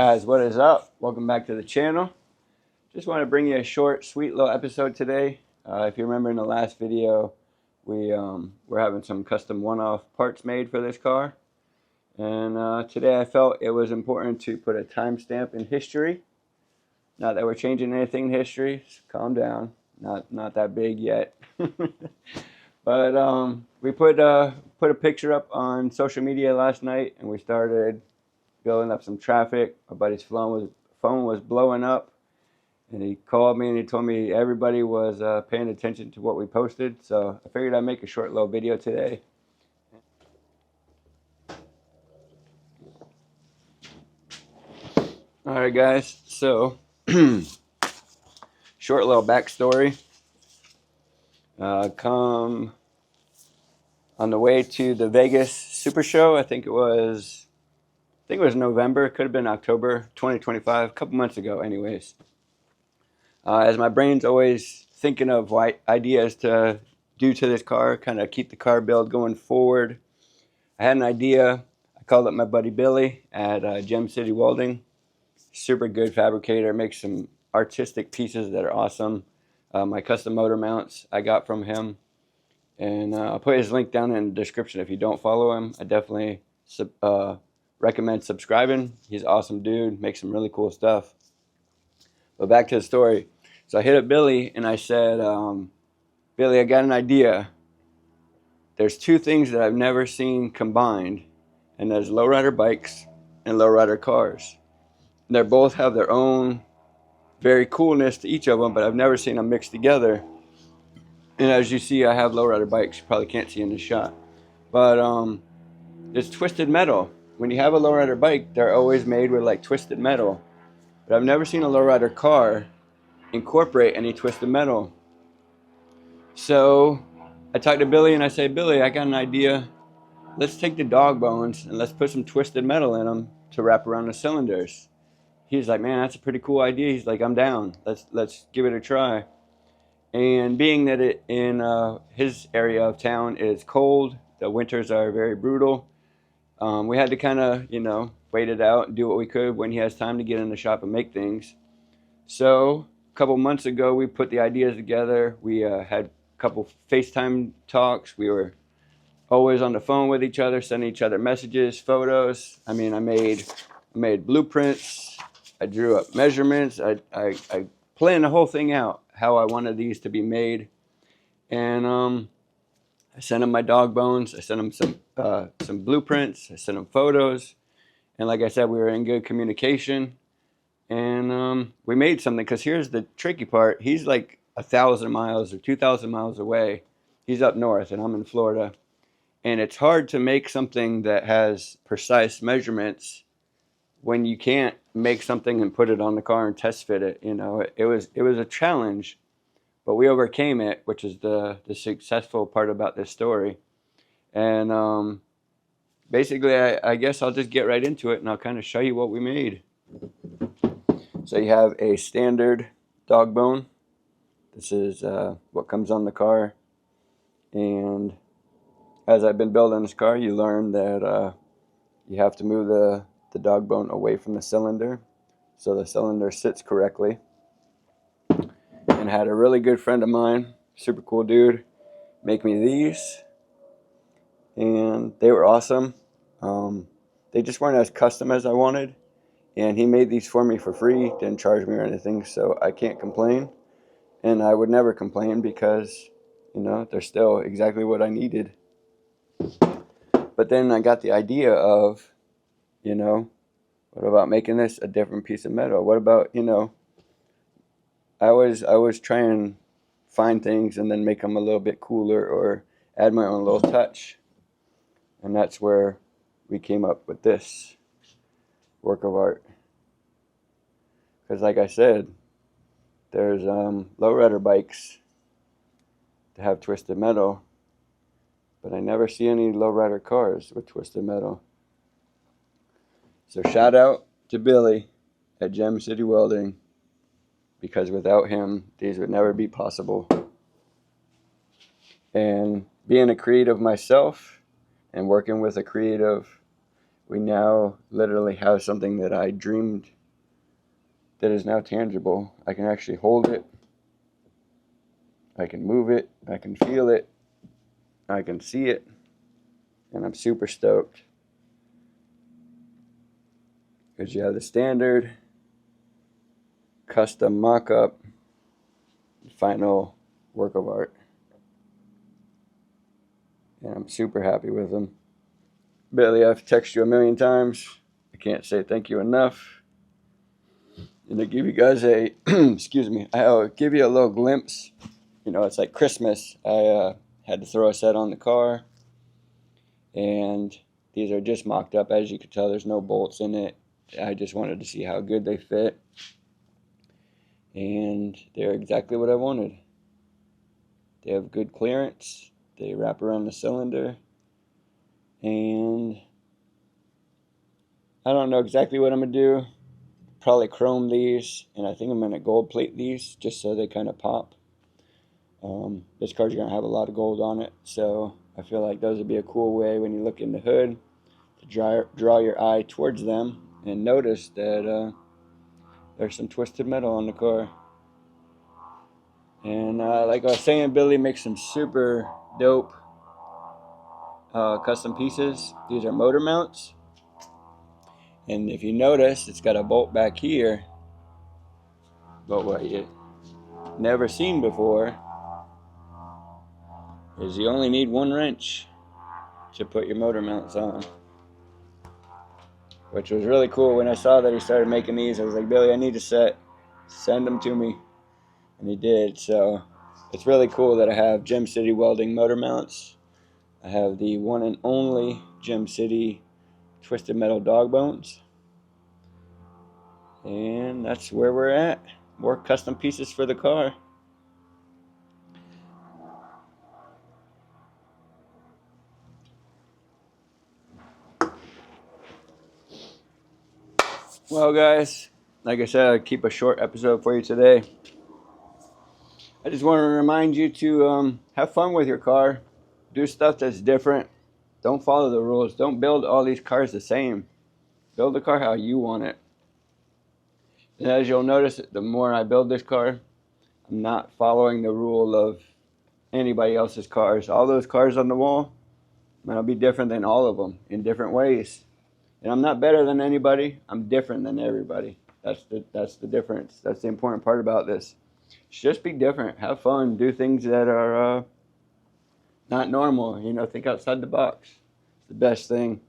Guys, what is up? Welcome back to the channel. Just want to bring you a short, sweet little episode today. If you remember in the last video, we're having some custom one-off parts made for this car. And today I felt it was important to put a timestamp in history. Not that we're changing anything in history. Calm down. Not that big yet. But we put a picture up on social media last night, and we started building up some traffic. My buddy's phone was blowing up, and he called me and he told me everybody was paying attention to what we posted. So I figured I'd make a short little video today. Alright guys, so short little backstory. Come on the way to the Vegas Super Show, I think it was November, it could have been October 2025, a couple months ago anyways. As my brain's always thinking of ideas to do to this car, kind of keep the car build going forward, I had an idea. I called up my buddy Billy at Gem City Welding. Super good fabricator, makes some artistic pieces that are awesome. My custom motor mounts I got from him. And I'll put his link down in the description if you don't follow him. I definitely recommend subscribing. He's an awesome dude, makes some really cool stuff. But back to the story. So I hit up Billy and I said, Billy, I got an idea. There's two things that I've never seen combined, and that's lowrider bikes and lowrider cars. They both have their own very coolness to each of them, but I've never seen them mixed together. And as you see, I have lowrider bikes. You probably can't see in the shot. But it's twisted metal. When you have a lowrider bike, they're always made with like twisted metal. But I've never seen a lowrider car incorporate any twisted metal. So I talked to Billy and I said, Billy, I got an idea. Let's take the dog bones and let's put some twisted metal in them to wrap around the cylinders. He's like, man, that's a pretty cool idea. He's like, I'm down. Let's give it a try. And being that it in his area of town is cold, the winters are very brutal. We had to kind of, wait it out and do what we could when he has time to get in the shop and make things. So a couple months ago, we put the ideas together. We had a couple FaceTime talks. We were always on the phone with each other, sending each other messages, photos. I mean, I made blueprints. I drew up measurements. I planned the whole thing out, how I wanted these to be made. And I sent him my dog bones. I sent him some blueprints. I sent him photos. And like I said, we were in good communication. And we made something, because here's the tricky part. He's like 1,000 miles or 2,000 miles away. He's up north and I'm in Florida. And it's hard to make something that has precise measurements when you can't make something and put it on the car and test fit it. It was a challenge, but we overcame it, which is the successful part about this story. And basically, I guess I'll just get right into it and I'll kind of show you what we made. So you have a standard dog bone. This is what comes on the car. And as I've been building this car, you learn that you have to move the dog bone away from the cylinder so the cylinder sits correctly. And had a really good friend of mine, super cool dude, make me these. And they were awesome. They just weren't as custom as I wanted. And he made these for me for free, didn't charge me or anything, so I can't complain. And I would never complain because, they're still exactly what I needed. But then I got the idea of, what about making this a different piece of metal? What about, I always try and find things and then make them a little bit cooler or add my own little touch. And that's where we came up with this work of art. Because like I said, there's lowrider bikes that have twisted metal, but I never see any lowrider cars with twisted metal. So shout out to Billy at Gem City Welding, because without him, these would never be possible. And being a creative myself and working with a creative we now literally have something that I dreamed that is now tangible. I can actually hold it. I can move it. I can feel it. I can see it. And I'm super stoked. Because you have the standard, custom mock-up, final work of art. And I'm super happy with them. Billy, I've texted you a million times. I can't say thank you enough. And to give you guys a, excuse me, I'll give you a little glimpse. You know, it's like Christmas. I had to throw a set on the car. And these are just mocked up. As you can tell, there's no bolts in it. I just wanted to see how good they fit. And they're exactly what I wanted. They have good clearance. They wrap around the cylinder. And I don't know exactly what I'm going to do. Probably chrome these. And I think I'm going to gold plate these just so they kind of pop. This car's going to have a lot of gold on it. So I feel like those would be a cool way when you look in the hood to draw your eye towards them. And notice that there's some twisted metal on the car. And like I was saying, Billy makes some super dope custom pieces. These are motor mounts. And if you notice, it's got a bolt back here. But what you never seen before is you only need one wrench to put your motor mounts on. Which was really cool. When I saw that he started making these, I was like, Billy, I need a set. Send them to me. And he did. So it's really cool that I have Gem City Welding motor mounts. I have the one and only Gem City Twisted Metal dog bones. And that's where we're at. More custom pieces for the car. Well, guys, like I said, I'll keep a short episode for you today. I just want to remind you to have fun with your car. Do stuff that's different. Don't follow the rules. Don't build all these cars the same. Build the car how you want it. And as you'll notice, the more I build this car, I'm not following the rule of anybody else's cars. All those cars on the wall, I'll be different than all of them in different ways. And I'm not better than anybody. I'm different than everybody. That's the difference. That's the important part about this. Just be different. Have fun. Do things that are not normal. You know, think outside the box. It's the best thing.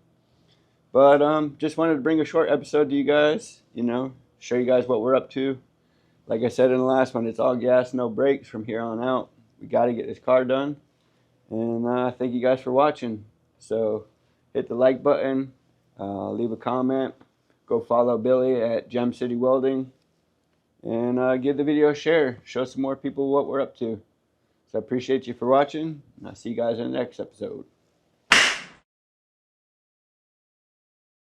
But just wanted to bring a short episode to you guys. You know, show you guys what we're up to. Like I said in the last one, it's all gas, no brakes from here on out. We got to get this car done. And thank you guys for watching. So hit the like button. Leave a comment. Go follow Billy at Gem City Welding. And give the video a share. Show some more people what we're up to. So I appreciate you for watching. And I'll see you guys in the next episode.